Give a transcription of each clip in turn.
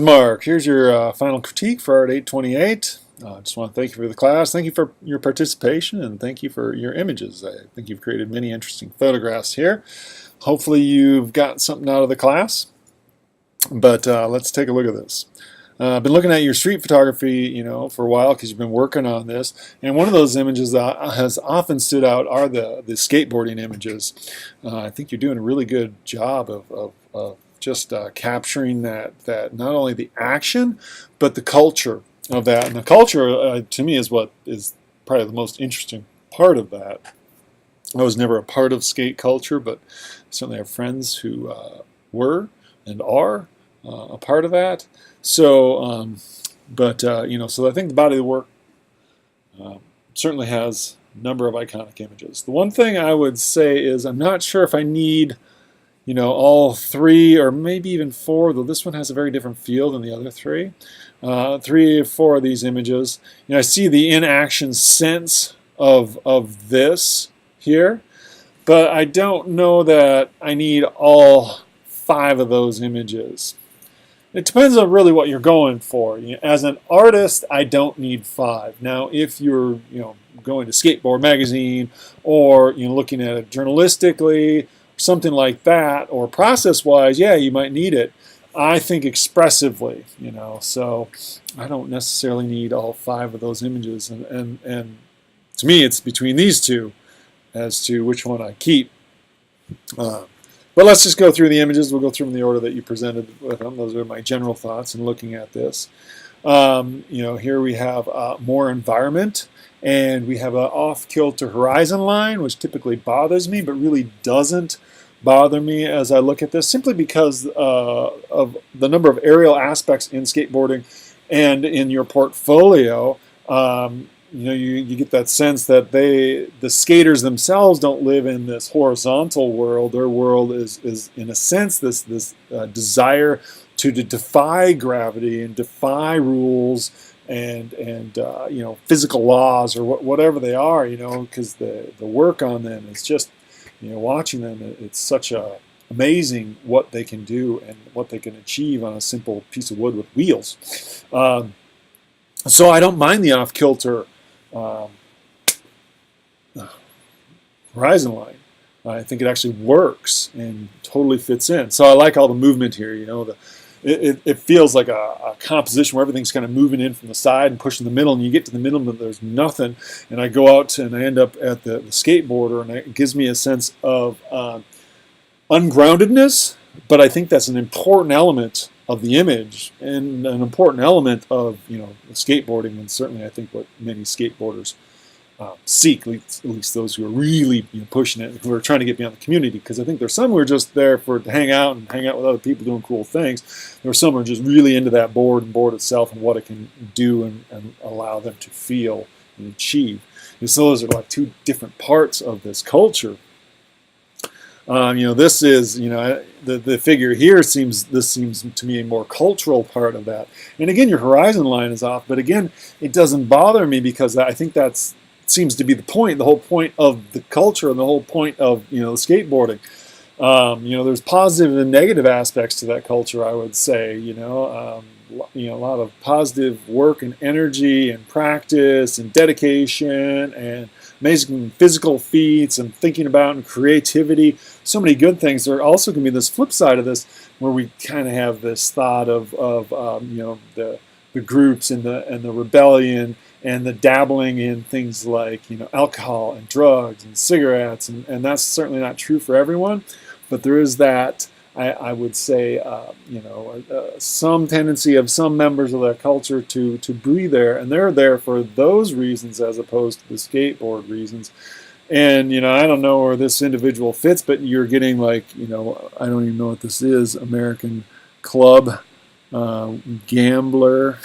Mark, here's your final critique for Art 828. I just want to thank you for the class. Thank you for your participation, and thank you for your images. I think you've created many interesting photographs here. Hopefully you've got something out of the class, but let's take a look at this. I've been looking at your street photography, for a while because you've been working on this, and one of those images that has often stood out are the skateboarding images. I think you're doing a really good job of just capturing that not only the action but the culture of that, and the culture to me is what is probably the most interesting part of that. I was never a part of skate culture, but certainly have friends who were and are a part of that. So, so I think the body of the work certainly has a number of iconic images. The one thing I would say is I'm not sure if I need all three or maybe even four, though this one has a very different feel than the other three. 3 or 4 of these images. I see the in-action sense of this here, but I don't know that I need all 5 of those images. It depends on really what you're going for. As an artist, I don't need 5. Now, if you're going to Skateboard Magazine or looking at it journalistically, something like that, or process-wise, yeah, you might need it. I think expressively, so I don't necessarily need all 5 of those images, and to me, it's between these two as to which one I keep. But let's just go through the images. We'll go through them in the order that you presented with them. Those are my general thoughts in looking at this. Here we have more environment, and we have an off-kilter horizon line, which typically bothers me, but really doesn't bother me as I look at this, simply because of the number of aerial aspects in skateboarding and in your portfolio. You get that sense that the skaters themselves don't live in this horizontal world. Their world is in a sense this desire to defy gravity and defy rules and physical laws or whatever they are, because the work on them is just, watching them, it's such amazing what they can do and what they can achieve on a simple piece of wood with wheels. So I don't mind the off-kilter horizon line. I think it actually works and totally fits in. So I like all the movement here. It feels like a composition where everything's kind of moving in from the side and pushing the middle, and you get to the middle and there's nothing. And I go out and I end up at the skateboarder, and it gives me a sense of ungroundedness. But I think that's an important element of the image and an important element of skateboarding, and certainly I think what many skateboarders seek, at least those who are really pushing it, who are trying to get beyond the community. Because I think there's some who are just there to hang out with other people doing cool things. There's some who are just really into that board and board itself and what it can do and allow them to feel and achieve. And so those are like 2 different parts of this culture. This is, the figure here seems to me a more cultural part of that. And again, your horizon line is off, but again, it doesn't bother me because I think that seems to be the whole point of the culture and the whole point of, skateboarding. There's positive and negative aspects to that culture, I would say, a lot of positive work and energy and practice and dedication and amazing physical feats and thinking about and creativity. So many good things. There also can be this flip side of this where we kind of have this thought of the groups and the rebellion and the dabbling in things like alcohol and drugs and cigarettes, and that's certainly not true for everyone, but there is that, I would say, some tendency of some members of that culture to be there, and they're there for those reasons as opposed to the skateboard reasons. And I don't know where this individual fits, but you're getting like I don't even know what this is, American Club Gambler.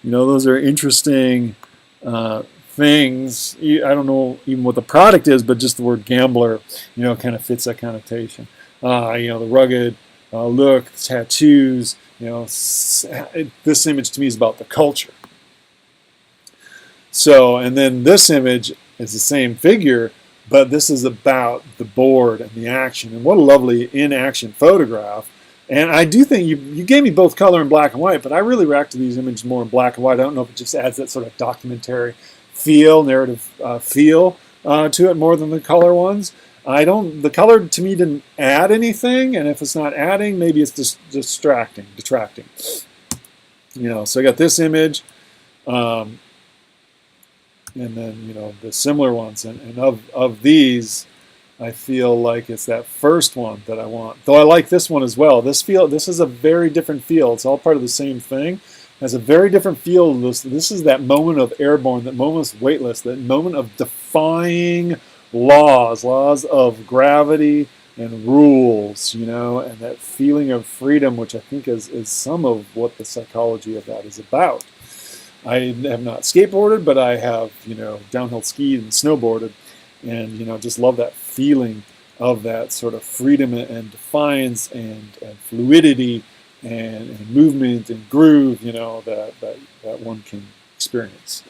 Those are interesting things. I don't know even what the product is, but just the word gambler, kind of fits that connotation. The rugged look, the tattoos. This image to me is about the culture. So, and then this image is the same figure, but this is about the board and the action. And what a lovely in-action photograph And I do think you gave me both color and black and white, but I really react to these images more in black and white. I don't know if it just adds that sort of documentary feel, narrative feel to it more than the color ones. The color to me didn't add anything, and if it's not adding, maybe it's just detracting. So I got this image, and then the similar ones, and of these, I feel like it's that first one that I want. Though I like this one as well. This is a very different feel. It's all part of the same thing. It has a very different feel. This is that moment of airborne, that moment of weightless, that moment of defying laws of gravity and rules, and that feeling of freedom, which I think is some of what the psychology of that is about. I have not skateboarded, but I have, downhill skied and snowboarded, and, just love that feeling of that sort of freedom and defiance and fluidity and movement and groove, that one can experience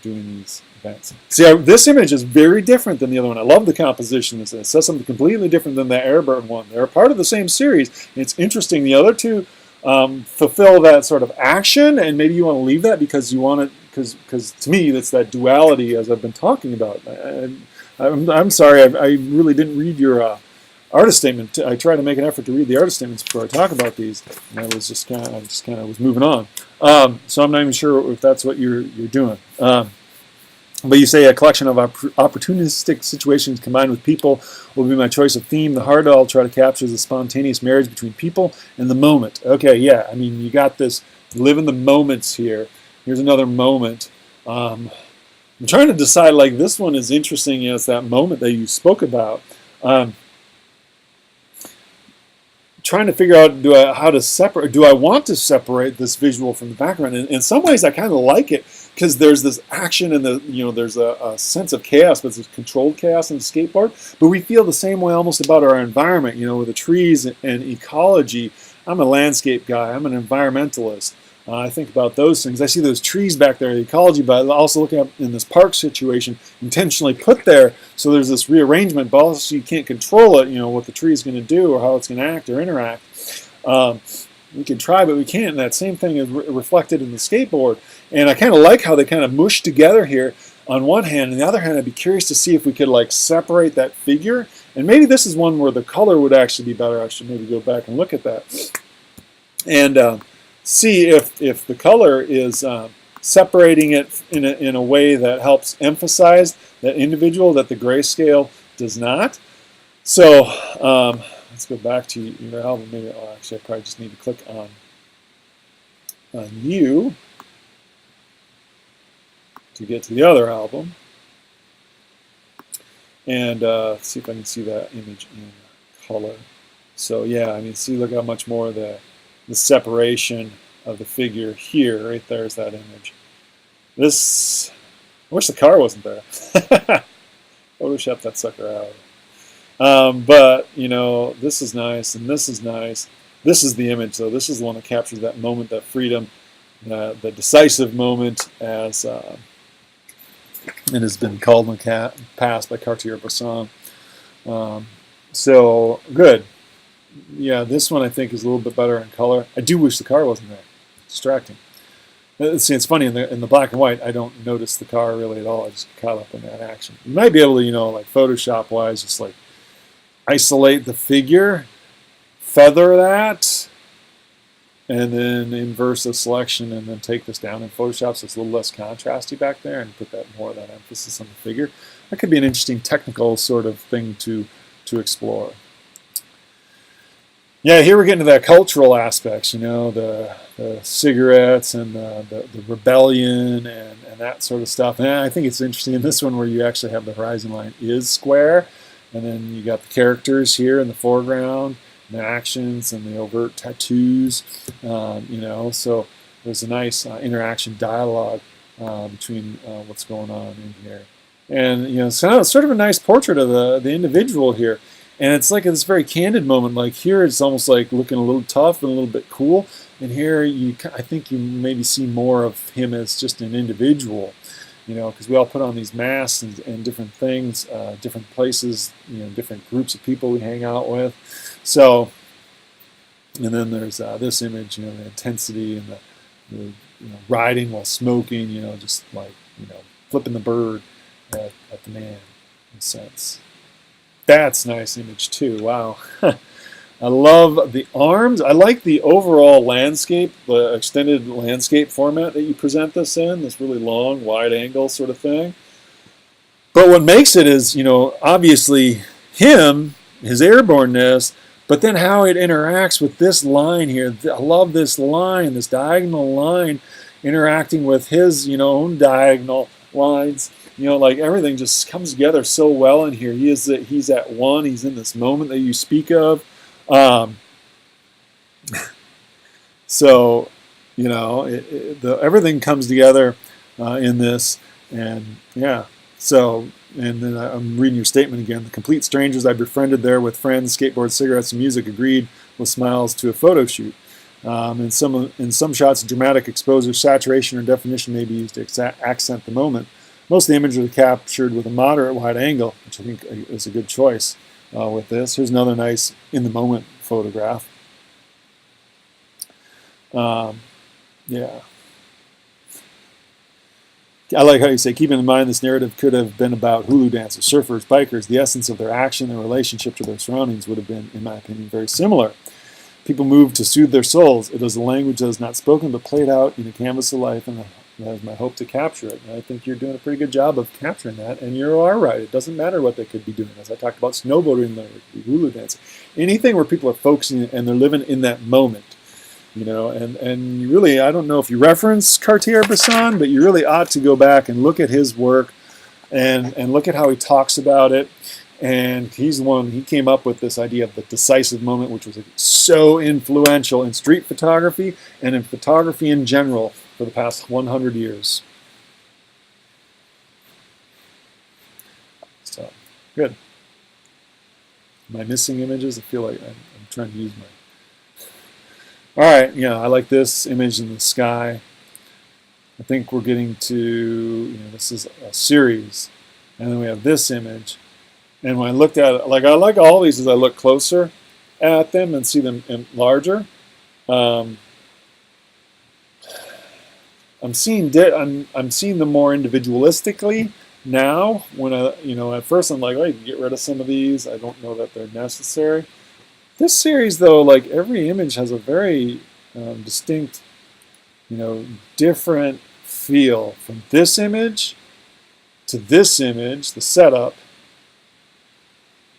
doing these events. See, this image is very different than the other one. I love the composition. It says something completely different than the Airburn one. They're part of the same series. It's interesting. The other two fulfill that sort of action, and maybe you want to leave that because you want it, because to me that's that duality as I've been talking about. I'm sorry, I really didn't read your artist statement. I try to make an effort to read the artist statements before I talk about these, and I was just kind of was moving on. So I'm not even sure if that's what you're doing. But you say a collection of opportunistic situations combined with people will be my choice of theme. The heart I'll try to capture is the spontaneous marriage between people and the moment. Okay, yeah, I mean, you got this, live in the moments here. Here's another moment. I'm trying to decide, like, this one is interesting as that moment that you spoke about. Trying to figure out how to separate. Do I want to separate this visual from the background? And in some ways, I kind of like it because there's this action and there's a sense of chaos, but it's controlled chaos in the skateboard. But we feel the same way almost about our environment. With the trees and ecology. I'm a landscape guy. I'm an environmentalist. I think about those things. I see those trees back there, the ecology, but also looking up in this park situation, intentionally put there, so there's this rearrangement, but also you can't control it, what the tree is going to do or how it's going to act or interact. We can try, but we can't, and that same thing is reflected in the skateboard. And I kind of like how they kind of mush together here on one hand, and on the other hand, I'd be curious to see if we could like separate that figure, and maybe this is one where the color would actually be better. I should maybe go back and look at that. And see if the color is separating it in a way that helps emphasize that individual that the grayscale does not. So let's go back to your album. Maybe actually I probably just need to click on you to get to the other album, and see if I can see that image in color. So yeah, I mean, see, look how much more the separation of the figure here, right there is that image. This, I wish the car wasn't there. Photoshop that sucker out. But, this is nice, and this is nice. This is the image, though. This is the one that captures that moment, that freedom, the decisive moment, as it has been called in the past by Cartier-Bresson. So, good. Yeah, this one I think is a little bit better in color. I do wish the car wasn't there. Distracting. See, it's funny, in the black and white, I don't notice the car really at all. I just get caught up in that action. You might be able to, like Photoshop-wise, just like isolate the figure, feather that, and then inverse the selection, and then take this down in Photoshop so it's a little less contrasty back there, and put that more of that emphasis on the figure. That could be an interesting technical sort of thing to explore. Yeah, here we're getting to that cultural aspects, the cigarettes and the rebellion and that sort of stuff. And I think it's interesting in this one where you actually have the horizon line is square, and then you got the characters here in the foreground, and the actions and the overt tattoos, so there's a nice interaction dialogue between what's going on in here. And, so it's sort of a nice portrait of the individual here. And it's like this very candid moment. Like here, it's almost like looking a little tough and a little bit cool. And here, I think you maybe see more of him as just an individual, because we all put on these masks and different things, different places, different groups of people we hang out with. So And then there's this image, the intensity and the riding while smoking, just like, flipping the bird at the man, in a sense. That's a nice image too. Wow. I love the arms. I like the overall landscape, the extended landscape format that you present this in, this really long, wide angle sort of thing. But what makes it is, obviously him, his airborneness, but then how it interacts with this line here. I love this line, this diagonal line interacting with his, own diagonal lines. Like everything just comes together so well in here. He's at one. He's in this moment that you speak of. So, everything comes together in this, and yeah. So, and then I'm reading your statement again. The complete strangers I befriended there with friends, skateboards, cigarettes, and music agreed with smiles to a photo shoot. In some shots, dramatic exposure, saturation, or definition may be used to accent the moment. Most of the images are captured with a moderate wide angle, which I think is a good choice with this. Here's another nice in-the-moment photograph. Yeah. I like how you say, keeping in mind this narrative could have been about hula dancers, surfers, bikers. The essence of their action and relationship to their surroundings would have been, in my opinion, very similar. People move to soothe their souls. It is a language that is not spoken but played out in a canvas of life, and that is my hope to capture it. And I think you're doing a pretty good job of capturing that, and you are right. It doesn't matter what they could be doing. As I talked about snowboarding, there could be hula dancing. Anything where people are focusing and they're living in that moment. And you really, I don't know if you reference Cartier-Bresson, but you really ought to go back and look at his work and look at how he talks about it. And he's the one, he came up with this idea of the decisive moment, which was so influential in street photography and in photography in general for the past 100 years. So, good. Am I missing images? I feel like I'm trying to use my... All right, I like this image in the sky. I think we're getting to, this is a series. And then we have this image. And when I looked at it, I like all these as I look closer at them and see them larger. I'm seeing them more individualistically now. When at first I'm like, oh, you can get rid of some of these. I don't know that they're necessary. This series, though, like every image has a very distinct, different feel from this image to this image, the setup,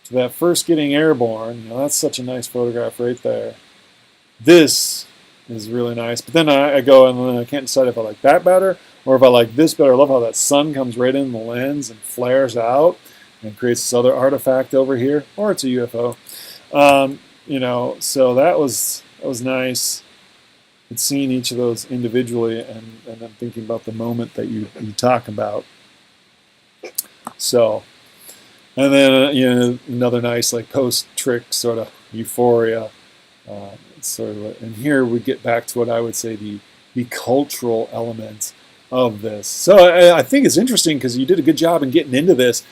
to that first getting airborne. That's such a nice photograph right there. This is really nice. But then I go and then I can't decide if I like that better or if I like this better. I love how that sun comes right in the lens and flares out and creates this other artifact over here, or it's a UFO. So that was nice. And seeing each of those individually and then thinking about the moment that you talk about. So, and then another nice like post trick sort of euphoria. And here we get back to what I would say the cultural elements of this. So I think it's interesting because you did a good job in getting into this.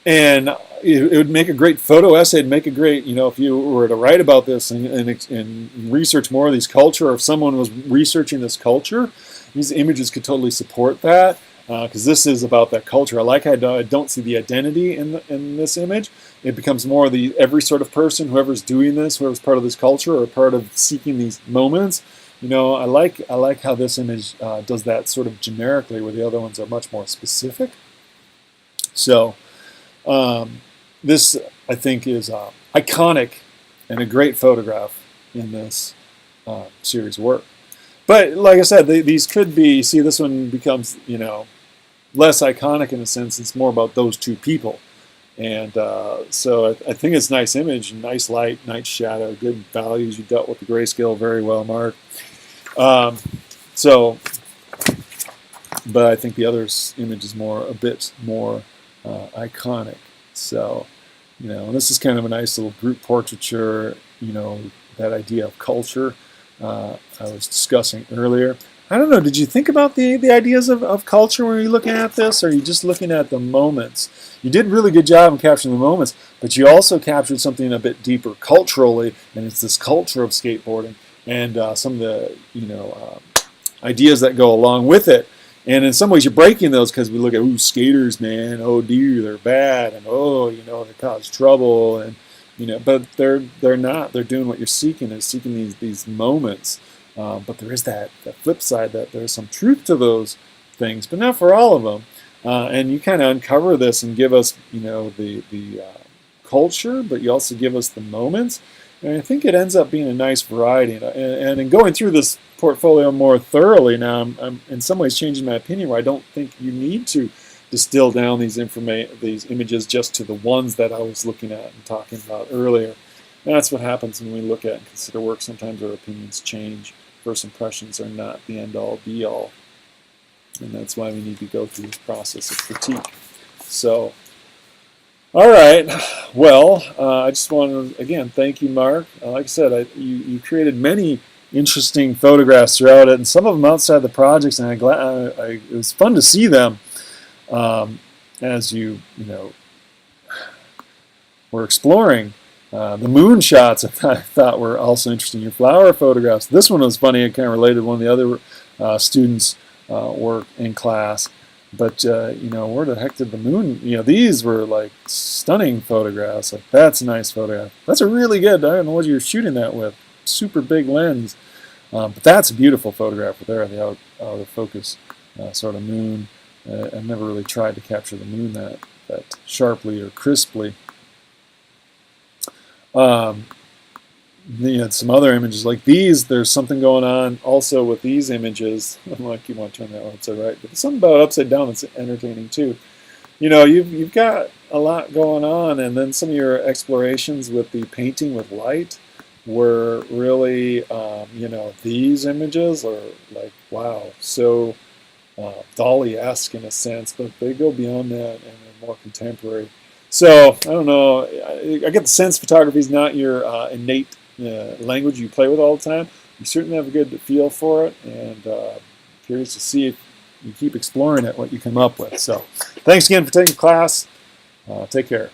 And it would make a great photo essay. It'd make a great, if you were to write about this and research more of these culture, or if someone was researching this culture, these images could totally support that because this is about that culture. I like how I don't see the identity in this image. It becomes more of every sort of person, whoever's doing this, whoever's part of this culture or part of seeking these moments. I like how this image does that sort of generically, where the other ones are much more specific. So. This, I think, is iconic and a great photograph in this series of work. But like I said, these could be, see, this one becomes, less iconic in a sense. It's more about those two people. And so I think it's a nice image, nice light, nice shadow, good values. You dealt with the grayscale very well, Mark. But I think the other image is a bit more iconic. So, and this is kind of a nice little group portraiture, that idea of culture I was discussing earlier. I don't know, did you think about the ideas of culture when you're looking at this, or are you just looking at the moments? You did a really good job in capturing the moments, but you also captured something a bit deeper culturally, and it's this culture of skateboarding and some of the ideas that go along with it. And in some ways, you're breaking those because we look at, ooh, skaters, man, oh dear, they're bad, and oh, they cause trouble, and but they're not. They're doing what you're seeking. They're seeking these moments. But there is that flip side, that there's some truth to those things, but not for all of them. And you kind of uncover this and give us, the culture, but you also give us the moments. And I think it ends up being a nice variety. And in going through this portfolio more thoroughly now, I'm in some ways changing my opinion, where I don't think you need to distill down these images just to the ones that I was looking at and talking about earlier. And that's what happens when we look at and consider work. Sometimes our opinions change. First impressions are not the end-all, be-all. And that's why we need to go through this process of critique. So, all right. Well, I just want to, again, thank you, Mark. Like I said, you created many interesting photographs throughout it, and some of them outside the projects, and it was fun to see them as you were exploring. The moon shots I thought were also interesting. Your flower photographs. This one was funny. It kind of related to one of the other students' work in class. But where the heck did the moon? These were like stunning photographs. Like, that's a nice photograph. That's a really good. I don't know what you're shooting that with. Super big lens. But that's a beautiful photograph there. The out of focus sort of moon. I never really tried to capture the moon that sharply or crisply. Some other images like these, there's something going on also with these images. I don't know, I keep on turning that one upside right, but there's something about upside down that's entertaining too. You've got a lot going on, and then some of your explorations with the painting with light were really, these images are like, wow, so Dali-esque in a sense, but they go beyond that and are more contemporary. So, I don't know, I get the sense photography is not your innate language you play with all the time. You certainly have a good feel for it, and curious to see if you keep exploring it, what you come up with. So, thanks again for taking class. Take care.